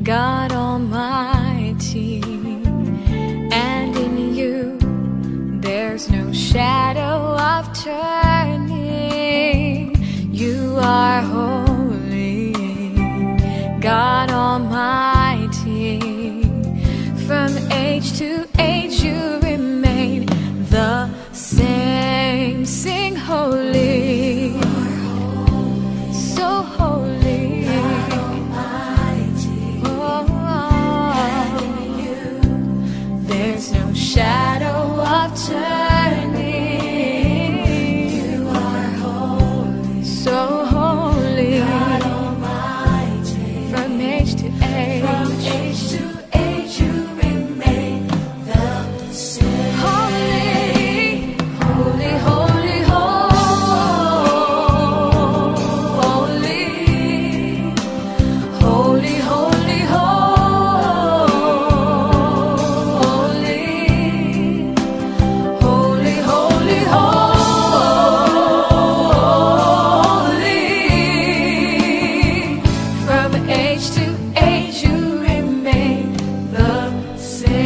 God Almighty, and in you there's no shadow of turning. You are holy, God Almighty. From age to age you remain the same. Sing holy, so holy, God Almighty. And in you there's no shadow of turning. You are holy, so holy, God Almighty. From age to age, from age to age you remain the same. Holy, holy, holy, holy, holy, holy, holy, holy, holy. From age to age you remain the same.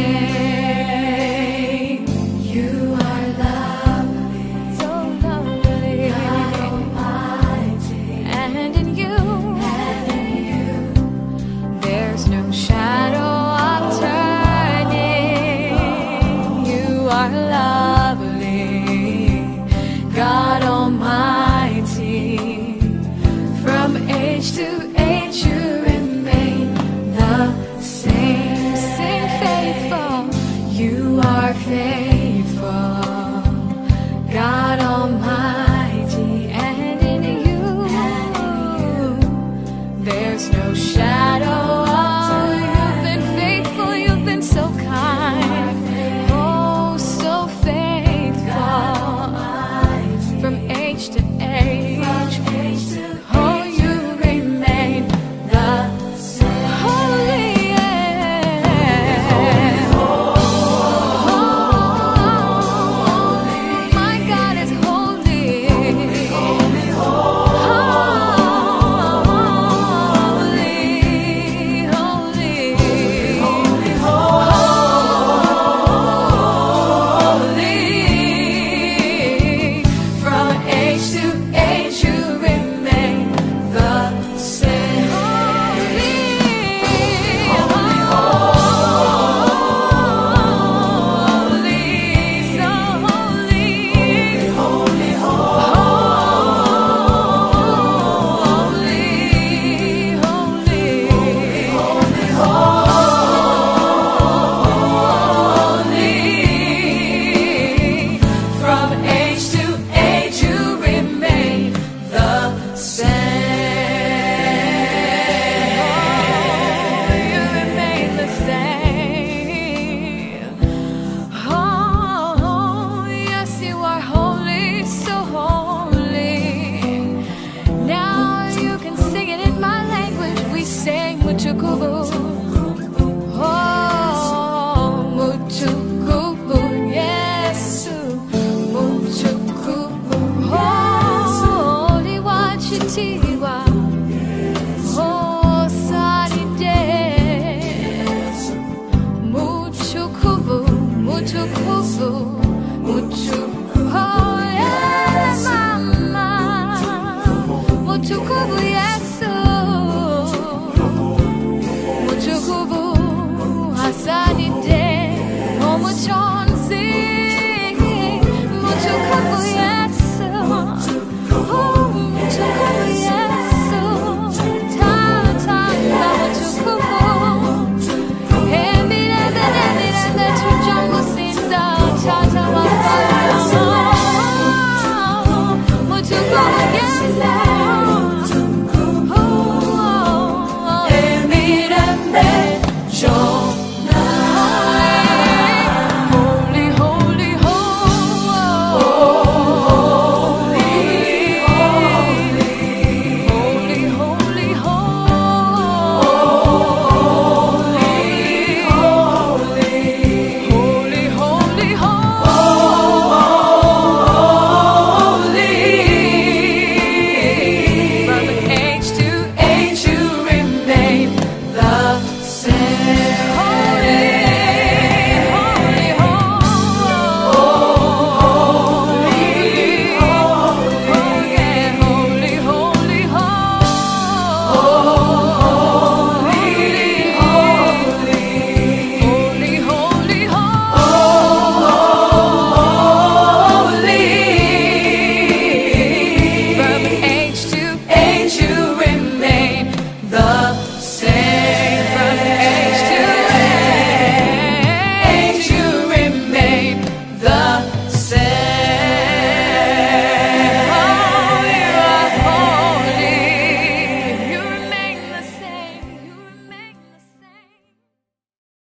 You are lovely, so lovely, God Almighty. And in you there's no shadow of turning. You are lovely, God Almighty. From age to age you remain the same. Sing faithful, you are faithful, God Almighty. And in you there's no shadow of. You've been faithful, you've been so kind, oh so faithful. From age to age, oh you remain the same. Holy, my God is holy, holy, holy. From age to age you remain the same. Holy, holy, so holy, holy, holy, holy. From age to age you remain the same. You remain the same. Oh, yes, you are holy, so holy. Now you can sing it in my language. We sing Mutukuvu